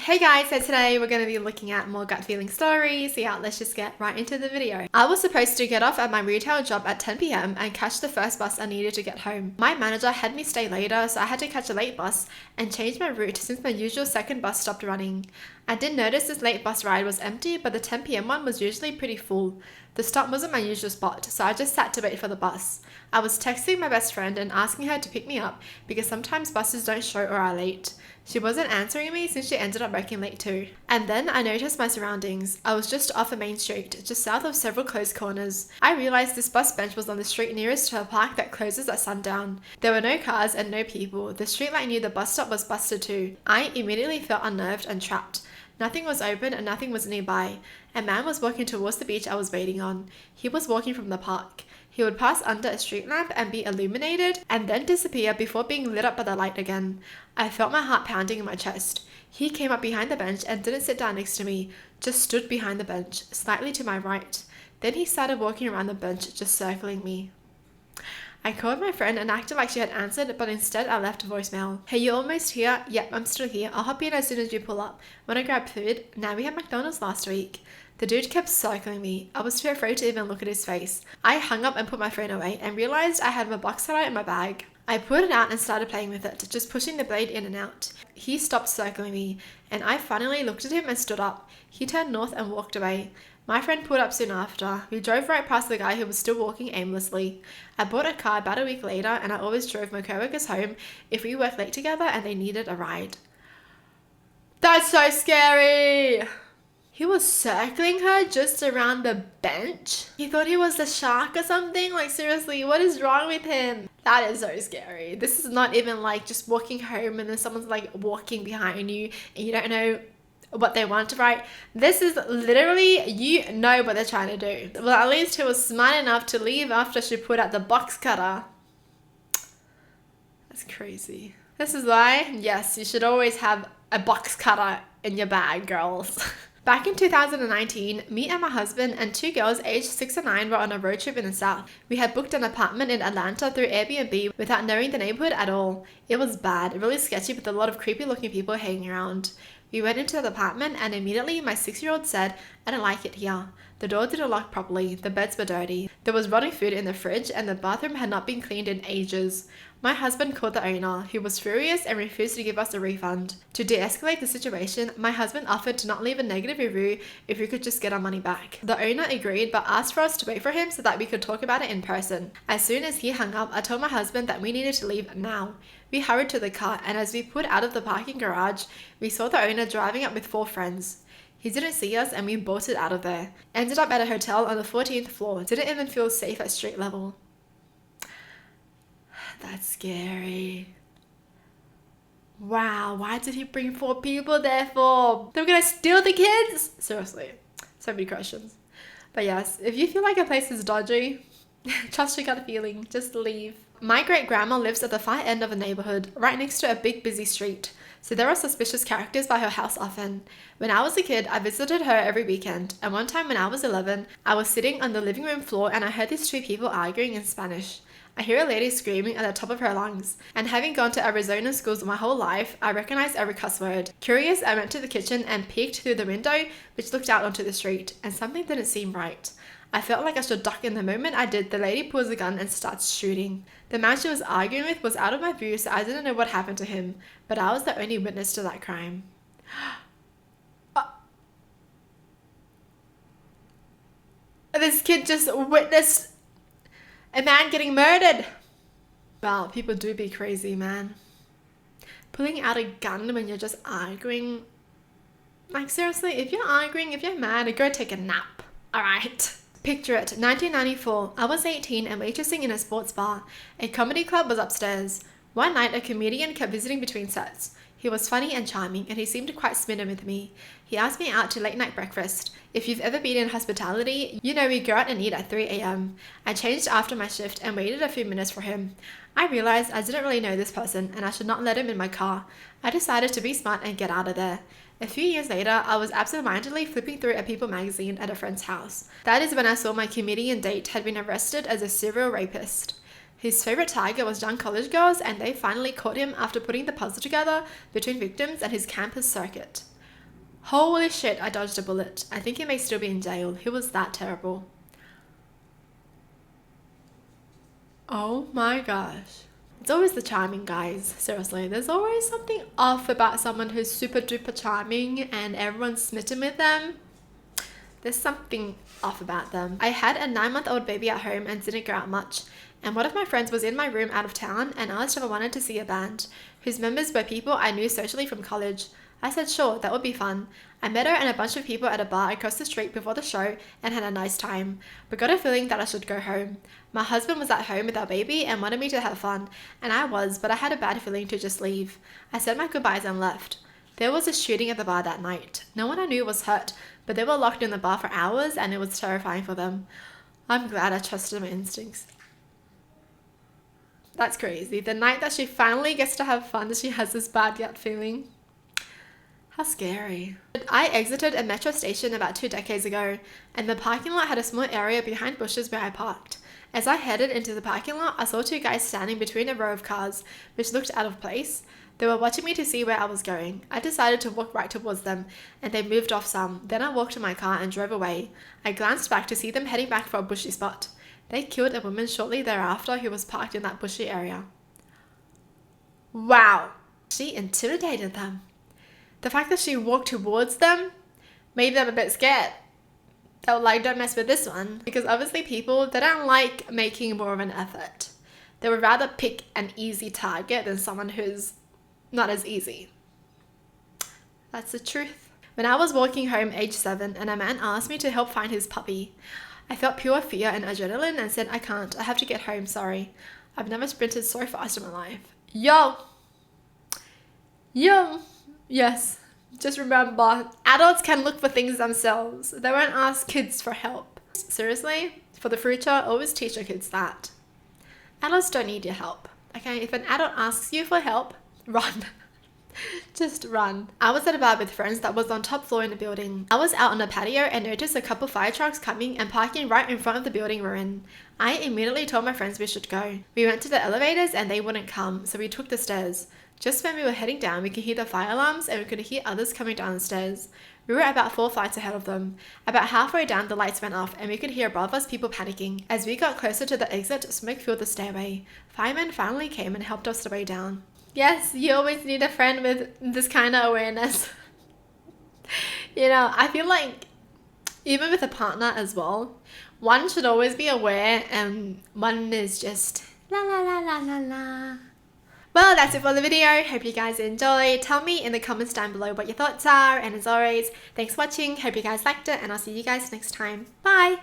Hey guys, so today we're going to be looking at more gut feeling stories. So yeah, let's just get right into the video. I was supposed to get off at my retail job at 10 p.m. and catch the first bus I needed to get home. My manager had me stay later, so I had to catch a late bus and change my route since my usual second bus stopped running. I did notice this late bus ride was empty, but the 10 p.m. one was usually pretty full. The stop wasn't my usual spot, so I just sat to wait for the bus. I was texting my best friend and asking her to pick me up because sometimes buses don't show or are late. She wasn't answering me since she ended up working late too. And then I noticed my surroundings. I was just off a main street, just south of several closed corners. I realized this bus bench was on the street nearest to a park that closes at sundown. There were no cars and no people. The streetlight near the bus stop was busted too. I immediately felt unnerved and trapped. Nothing was open and nothing was nearby. A man was walking towards the beach I was waiting on. He was walking from the park. He would pass under a street lamp and be illuminated and then disappear before being lit up by the light again. I felt my heart pounding in my chest. He came up behind the bench and didn't sit down next to me, just stood behind the bench, slightly to my right. Then he started walking around the bench, just circling me. I called my friend and acted like she had answered, but instead I left a voicemail. Hey, you almost here? Yep, I'm still here. I'll hop in as soon as you pull up. Wanna grab food? Nah, we had McDonald's last week. The dude kept circling me. I was too afraid to even look at his face. I hung up and put my phone away and realized I had my box cutter in my bag. I pulled it out and started playing with it, just pushing the blade in and out. He stopped circling me, and I finally looked at him and stood up. He turned north and walked away. My friend pulled up soon after. We drove right past the guy who was still walking aimlessly. I bought a car about a week later, and I always drove my coworkers home if we worked late together and they needed a ride. That's so scary! He was circling her just around the bench. He thought he was the shark or something. Like, seriously, what is wrong with him? That is so scary. This is not even like just walking home and then someone's like walking behind you and you don't know what they want, right? This is literally, you know what they're trying to do. Well, at least he was smart enough to leave after she put out the box cutter. That's crazy. This is why, yes, you should always have a box cutter in your bag, girls. Back in 2019, me and my husband and two girls aged 6 and 9 were on a road trip in the south. We had booked an apartment in Atlanta through Airbnb without knowing the neighborhood at all. It was bad, really sketchy with a lot of creepy looking people hanging around. We went into the apartment and immediately my 6-year-old said, "I don't like it here." The door didn't lock properly, the beds were dirty, there was rotting food in the fridge, and the bathroom had not been cleaned in ages. My husband called the owner, who was furious and refused to give us a refund. To de-escalate the situation, my husband offered to not leave a negative review if we could just get our money back. The owner agreed but asked for us to wait for him so that we could talk about it in person. As soon as he hung up, I told my husband that we needed to leave now. We hurried to the car, and as we pulled out of the parking garage, we saw the owner driving up with 4 friends. He didn't see us and we bolted out of there. Ended up at a hotel on the 14th floor. Didn't even feel safe at street level. That's scary. Wow, why did he bring 4 people there for? They were gonna steal the kids? Seriously, so many questions. But yes, if you feel like a place is dodgy, trust your gut feeling, just leave. My great-grandma lives at the far end of a neighborhood, right next to a big busy street. So there are suspicious characters by her house often. When I was a kid, I visited her every weekend, and one time when I was 11, I was sitting on the living room floor and I heard these 2 people arguing in Spanish. I hear a lady screaming at the top of her lungs, and having gone to Arizona schools my whole life, I recognize every cuss word. Curious, I went to the kitchen and peeked through the window, which looked out onto the street, and something didn't seem right. I felt like I should duck. In the moment I did, the lady pulls a gun and starts shooting. The man she was arguing with was out of my view, so I didn't know what happened to him, but I was the only witness to that crime. This kid just witnessed a man getting murdered. Wow, people do be crazy, man. Pulling out a gun when you're just arguing. Like, seriously, if you're arguing, if you're mad, go take a nap. Alright. Picture it, 1994. I was 18 and waitressing in a sports bar. A comedy club was upstairs. One night, a comedian kept visiting between sets. He was funny and charming, and he seemed quite smitten with me. He asked me out to late night breakfast. If you've ever been in hospitality, you know we go out and eat at 3 a.m. I changed after my shift and waited a few minutes for him. I realized I didn't really know this person and I should not let him in my car. I decided to be smart and get out of there. A few years later, I was absentmindedly flipping through a People magazine at a friend's house. That is when I saw my comedian date had been arrested as a serial rapist. His favorite target was young college girls, and they finally caught him after putting the puzzle together between victims and his campus circuit. Holy shit, I dodged a bullet. I think he may still be in jail. He was that terrible. Oh my gosh. It's always the charming guys, seriously. There's always something off about someone who's super duper charming and everyone's smitten with them. There's something off about them. I had a 9-month-old baby at home and didn't go out much. And one of my friends was in my room out of town and asked if I wanted to see a band, whose members were people I knew socially from college. I said sure, that would be fun. I met her and a bunch of people at a bar across the street before the show and had a nice time, but got a feeling that I should go home. My husband was at home with our baby and wanted me to have fun, and I was, but I had a bad feeling to just leave. I said my goodbyes and left. There was a shooting at the bar that night. No one I knew was hurt, but they were locked in the bar for hours and it was terrifying for them. I'm glad I trusted my instincts. That's crazy. The night that she finally gets to have fun, she has this bad gut feeling. How scary. I exited a metro station about 2 decades ago, and the parking lot had a small area behind bushes where I parked. As I headed into the parking lot, I saw 2 guys standing between a row of cars, which looked out of place. They were watching me to see where I was going. I decided to walk right towards them, and they moved off some. Then I walked to my car and drove away. I glanced back to see them heading back for a bushy spot. They killed a woman shortly thereafter who was parked in that bushy area. Wow. She intimidated them. The fact that she walked towards them made them a bit scared. They were like, don't mess with this one. Because obviously people, they don't like making more of an effort. They would rather pick an easy target than someone who's not as easy. That's the truth. When I was walking home age 7 and a man asked me to help find his puppy, I felt pure fear and adrenaline and said, I can't. I have to get home, sorry. I've never sprinted so fast in my life. Yo! Yes, just remember, adults can look for things themselves. They won't ask kids for help. Seriously, for the future, always teach your kids that. Adults don't need your help, okay? If an adult asks you for help, run. Just run. I was at a bar with friends that was on top floor in the building. I was out on the patio and noticed a couple fire trucks coming and parking right in front of the building we're in. I immediately told my friends we should go. We went to the elevators and they wouldn't come, so we took the stairs. Just when we were heading down, we could hear the fire alarms and we could hear others coming down the stairs. We were about 4 flights ahead of them. About halfway down, the lights went off and we could hear above us people panicking. As we got closer to the exit, smoke filled the stairway. Firemen finally came and helped us the way down. Yes, you always need a friend with this kind of awareness. You know, I feel like even with a partner as well, one should always be aware and one is just la la la la la la. Well, that's it for the video. Hope you guys enjoyed. Tell me in the comments down below what your thoughts are. And as always, thanks for watching. Hope you guys liked it and I'll see you guys next time. Bye!